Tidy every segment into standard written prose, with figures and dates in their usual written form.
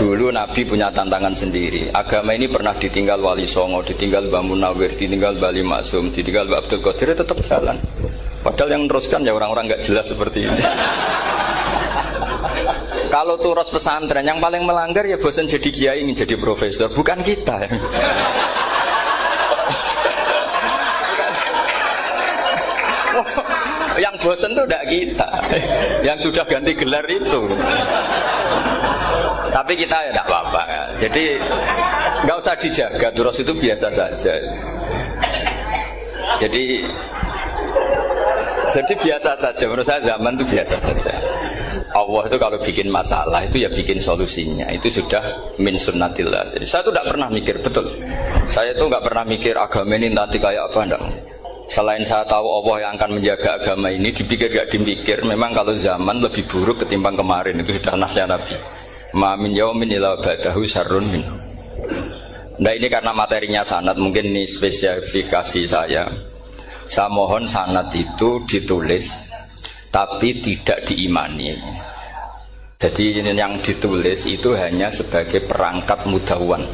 Dulu Nabi punya tantangan sendiri. Agama ini pernah ditinggal Wali Songo, ditinggal Mbah Munawir, ditinggal Bali Maksum, ditinggal Mbah Abdul Qadir, tetap jalan. Padahal yang meneruskan ya orang-orang nggak jelas seperti ini. Kalau turus pesantren yang paling melanggar ya bosan jadi kiai, ingin jadi profesor, bukan kita. Yang bosan itu tidak kita, yang sudah ganti gelar itu. Tapi kita ya tidak apa-apa. Jadi nggak usah dijaga, terus itu biasa saja. Jadi biasa saja. Menurut saya zaman itu biasa saja. Allah itu kalau bikin masalah itu ya bikin solusinya. Itu sudah min sunnatillah. Jadi saya itu tidak pernah mikir, betul. Saya itu nggak pernah mikir agama ini nanti kayak apa, enggak. Selain saya tahu Allah yang akan menjaga agama ini, dipikir gak dipikir, memang kalau zaman lebih buruk ketimbang kemarin. Itu sudah nasnya Nabi. Ma min yaumin illa ba'dahu syarrun min. Nah ini karena materinya sanad, mungkin ini spesifikasi saya. Saya mohon sanad itu ditulis tapi tidak diimani. Jadi yang ditulis itu hanya sebagai perangkat mudawwan.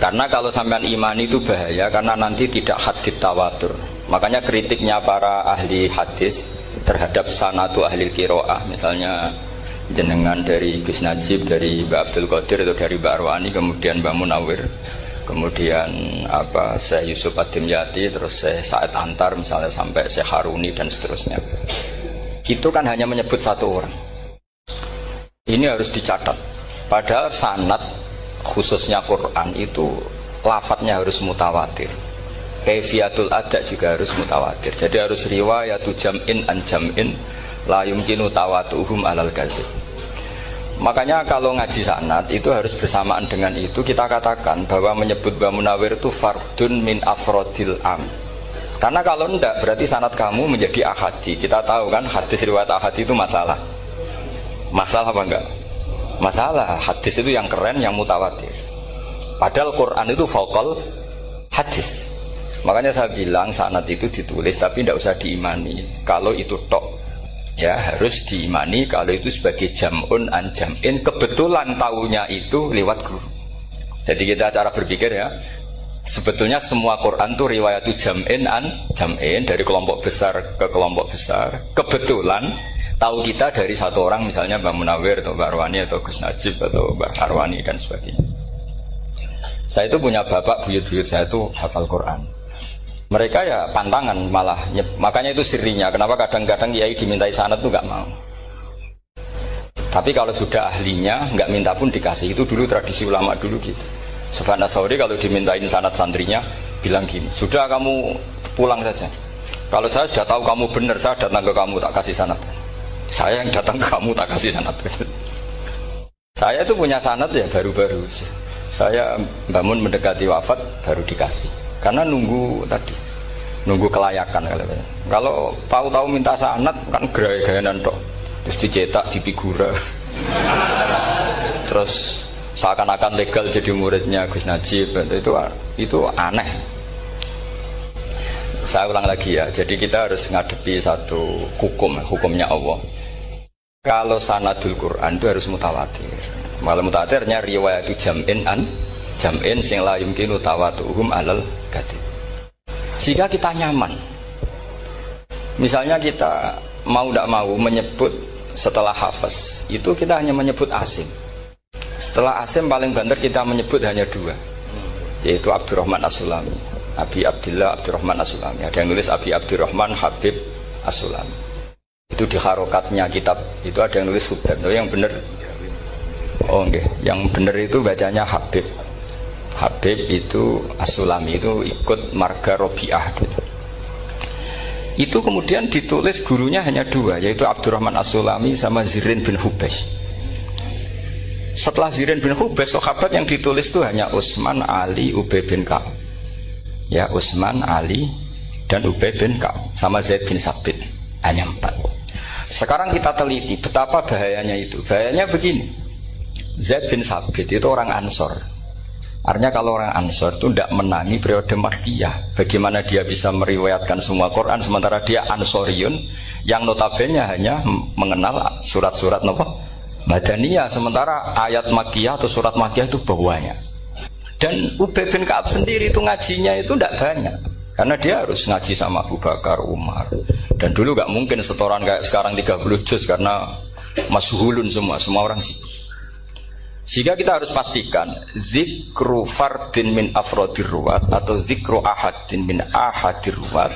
Karena kalau sampean imani itu bahaya, karena nanti tidak hadits tawatur. Makanya kritiknya para ahli hadis terhadap sanadu ahli qiraah, misalnya jenengan dari Gus Najib, dari Mbak Abdul Qadir atau dari Mbak Arwani, kemudian Mbak Munawir, kemudian Syekh Yusuf Ad-Dimyati, terus Syekh Said Antar, misalnya sampai Syekh Haruni dan seterusnya. Itu kan hanya menyebut satu orang. Ini harus dicatat. Padahal sanad khususnya Quran itu lafadznya harus mutawatir, kaifiyatul ada juga harus mutawatir. Jadi harus riwayatu jam'in an jam'in la yumkinu tawatuhum alal kadzib. Makanya kalau ngaji sanad itu harus bersamaan dengan itu kita katakan bahwa menyebut Mbah Munawir itu fardun min afrodil am. Karena kalau enggak berarti sanad kamu menjadi ahadi. Kita tahu kan hadis riwayat ahadi itu masalah. Masalah apa enggak? Masalah hadis itu yang keren, yang mutawatir. Padahal Quran itu fauqal hadis. Makanya saya bilang sanad itu ditulis tapi tidak usah diimani. Kalau itu tok, ya harus diimani. Kalau itu sebagai jam'un an jam'in, kebetulan taunya itu lewat guru. Jadi kita cara berpikir ya, sebetulnya semua Quran itu riwayatu jam'in an jam'in, dari kelompok besar ke kelompok besar. Kebetulan tahu kita dari satu orang, misalnya Mbak Munawir atau Mbak Arwani atau Gus Najib atau Mbak Arwani dan sebagainya. Saya itu punya bapak, buyut-buyut saya itu hafal Quran. Mereka ya pantangan malah, makanya itu sirinya. Kenapa kadang-kadang kiai dimintai sanad itu nggak mau. Tapi kalau sudah ahlinya nggak minta pun dikasih. Itu dulu tradisi ulama dulu gitu. Sufyan Ats-Tsauri kalau dimintain sanad santrinya bilang gini, sudah kamu pulang saja. Kalau saya sudah tahu kamu benar, saya datang ke kamu tak kasih sanad. Saya yang datang ke kamu tak kasih sanad. Saya itu punya sanad ya baru-baru. Saya bangun mendekati wafat baru dikasih. Karena nunggu tadi, nunggu kelayakan. Kalau tahu-tahu minta sanad kan gaya-gayanan tok. Terus dicetak di figura. Terus seakan-akan legal jadi muridnya Gus Najib. Itu aneh. Saya ulang lagi ya. Jadi kita harus ngadepi satu hukumnya Allah. Kalau sanadul Quran itu harus mutawatir. Malah mutawatirnya riwayat jam'in an jam'in sing la yumkinu tawatuhum alal kadzib. Sehingga kita nyaman. Misalnya kita mau tidak mau menyebut setelah hafaz, itu kita hanya menyebut asim. Setelah asim paling banter kita menyebut hanya dua, yaitu Abdurrahman As-Sulami, Abi Abdillah Abdurrahman As-Sulami. Ada yang nulis Abi Abdurrahman Habib As-Sulami. Itu di harokatnya kitab itu ada yang nulis Hubab. Yang benar, oh enggak, yang benar itu bacanya Habib. Habib itu As-Sulami, itu ikut marga Robi'ah. Itu kemudian ditulis gurunya hanya dua, yaitu Abdurrahman As-Sulami sama Zirin bin Hubais. Setelah Zirin bin Hubais, sahabat yang ditulis itu hanya Utsman, Ali, Ubay bin Ka'ab. Ya, Utsman, Ali dan Ubay bin Ka'ab sama Zaid bin Sabit, hanya 4. Sekarang kita teliti betapa bahayanya itu. Bahayanya begini, Zaid bin Sabit itu orang Ansor. Artinya kalau orang Ansor itu tidak menangi periode Makkiyah. Bagaimana dia bisa meriwayatkan semua Quran sementara dia Ansoriun yang notabene hanya mengenal surat-surat Madaniyah, sementara ayat Makkiyah atau surat Makkiyah itu bawahnya. Dan Ubay bin Ka'ab sendiri itu ngajinya itu tidak banyak, karena dia harus ngaji sama Abu Bakar, Umar. Dan dulu nggak mungkin setoran kayak sekarang 30 juz karena masyhulun semua orang sibuk. Sehingga kita harus pastikan zikru fardin min afrodir ruwat atau zikru ahadin min ahadir ruwat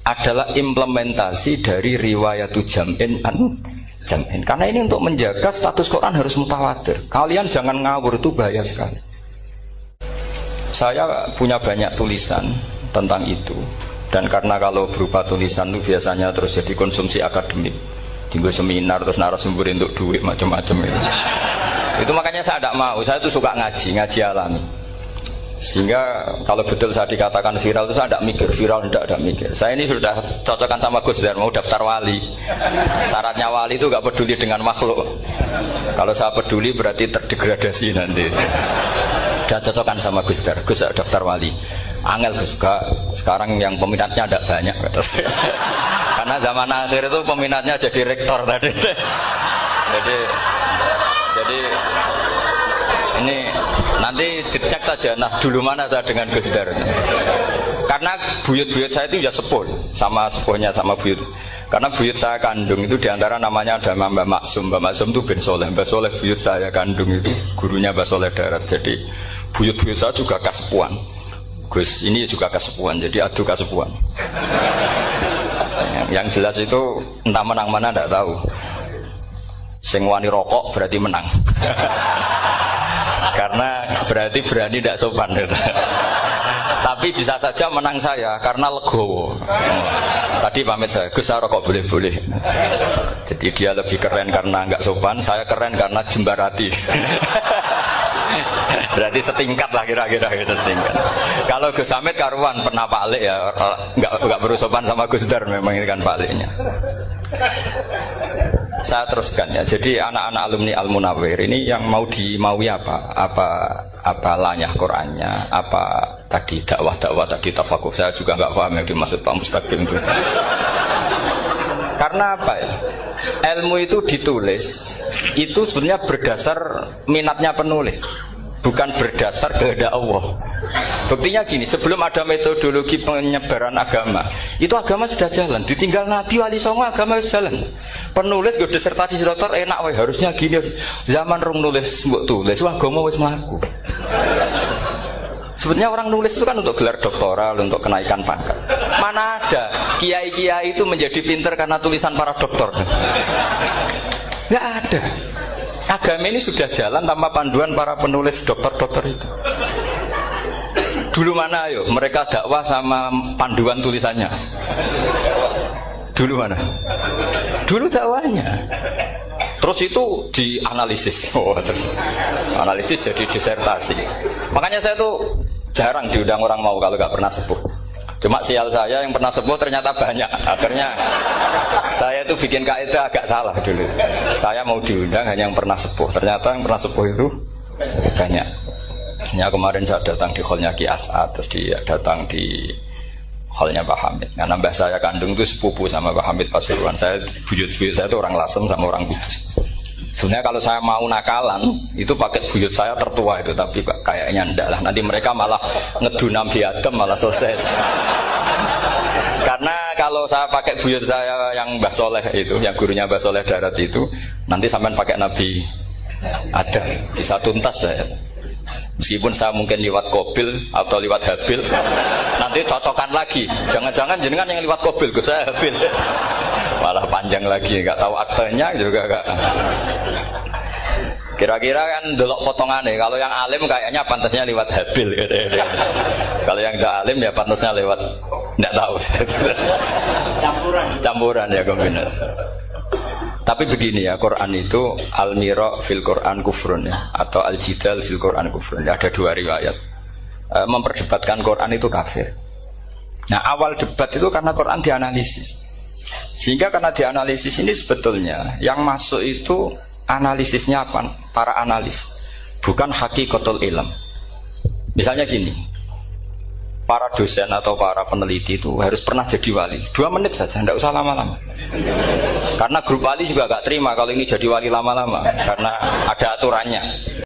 adalah implementasi dari riwayatu jam'in an jam'in. Karena ini untuk menjaga status Quran harus mutawatir. Kalian jangan ngawur, itu bahaya sekali. Saya punya banyak tulisan tentang itu, dan karena kalau berupa tulisan itu biasanya terus jadi konsumsi akademik, tinggal seminar terus narasumber untuk duit macam-macam itu makanya saya tidak mau. Saya itu suka ngaji alami, sehingga kalau betul saya dikatakan viral itu saya tidak mikir viral, tidak mikir. Saya ini sudah cocokkan sama Gus Dar, mau daftar wali. Syaratnya wali itu nggak peduli dengan makhluk. Kalau saya peduli berarti terdegradasi nanti. Sudah cocokkan sama Gus Dar, Gus daftar wali. Angel Gus, sekarang yang peminatnya tidak banyak kata saya. Karena zaman akhir itu peminatnya jadi rektor tadi. Jadi ini nanti dicek saja. Nah dulu mana saya dengan Gus Dar? Karena buyut-buyut saya itu ya sepuh, sama sepuhnya sama buyut. Karena buyut saya kandung itu diantara namanya ada Mbak Maksum. Mbak Maksum itu bin Soleh. Mbak Soleh buyut saya kandung itu gurunya Mbak Soleh Darat. Jadi buyut-buyut saya juga kasepuan. Gus ini juga kasepuan. Jadi adu kasepuan. Yang jelas itu entah menang mana tidak tahu. Sing wani rokok berarti menang. Karena berarti berani tidak sopan. Tapi bisa saja menang saya karena legowo. Tadi pamit saya, Gus rokok boleh-boleh. Jadi dia lebih keren karena nggak sopan, saya keren karena jembarati. Berarti setingkat lah kira-kira gitu, setingkat. Kalau Gus Hamid karuan pernah Pak Alik ya, nggak berusopan sama Gus Dar, memang ini kan Pak Aliknya. Saya teruskan ya. Jadi anak-anak alumni Al-Munawwir ini yang mau dimaui apa lanyah Qur'annya, apa tadi dakwah tadi tafakuh. Saya juga nggak paham yang dimaksud Pak Mustaqim itu. Karena apa ya? Ilmu itu ditulis itu sebenarnya berdasar minatnya penulis, bukan berdasar kehendak Allah. Buktinya gini, sebelum ada metodologi penyebaran agama, itu agama sudah jalan. Ditinggal Nabi Wali Songo agama sudah jalan. Penulis gue disertasi dokter enak weh, harusnya gini. Zaman rong nulis mbok tulis wah agama wis mlaku. Sebenarnya orang nulis itu kan untuk gelar doktoral, untuk kenaikan pangkat. Mana ada kiai-kiai itu menjadi pinter karena tulisan para doktor? Nggak ada. Agama ini sudah jalan tanpa panduan para penulis dokter-dokter itu. Dulu mana ayo mereka dakwah sama panduan tulisannya? Dulu mana? Dulu dakwahnya. Terus itu dianalisis. Terus analisis jadi disertasi. Makanya saya tuh jarang diundang orang mau kalau nggak pernah sepuh. Cuma sial saya yang pernah sepuh ternyata banyak. Akhirnya saya itu bikin kaidah agak salah dulu. Saya mau diundang hanya yang pernah sepuh. Ternyata yang pernah sepuh itu banyak. Ya kemarin saya datang di hallnya Ki As'ad, terus dia datang di hallnya Pak Hamid. Karena mbah saya kandung itu sepupu sama Pak Hamid Pasuruan. Saya buyut-buyut saya itu orang Lasem sama orang Kudus. Sebenarnya kalau saya mau nakalan itu pakai buyut saya tertua itu, tapi kayaknya enggak lah. Nanti mereka malah ngedunam di Adam malah selesai. Karena kalau saya pakai buyut saya yang Mbah Soleh itu, yang gurunya Mbah Soleh Darat itu, nanti sampean pakai Nabi Adam bisa tuntas saya. Meskipun saya mungkin lewat Kobil atau lewat Habil, nanti cocokkan lagi. Jangan-jangan jenengan yang lewat Kobil, saya Habil. Malah panjang lagi, nggak tahu aktenya juga nggak. Kira-kira kan delok potongannya. Kalau yang alim kayaknya pantasnya lewat Habil. Gitu. Kalau yang tidak alim ya pantasnya lewat nggak tahu. Campuran ya kombinasi. Tapi begini ya, Quran itu al-mira fil Quran kufrun ya, atau al-jidal fil Quran kufrun. Ada dua riwayat. Memperdebatkan Quran itu kafir. Nah awal debat itu karena Quran dianalisis. Sehingga karena dianalisis ini sebetulnya yang masuk itu analisisnya apa? Para analis, bukan hakikatul ilm. Misalnya gini, para dosen atau para peneliti itu harus pernah jadi wali. 2 menit saja, tidak usah lama-lama. Karena grup wali juga gak terima kalau ini jadi wali lama-lama, karena ada aturannya.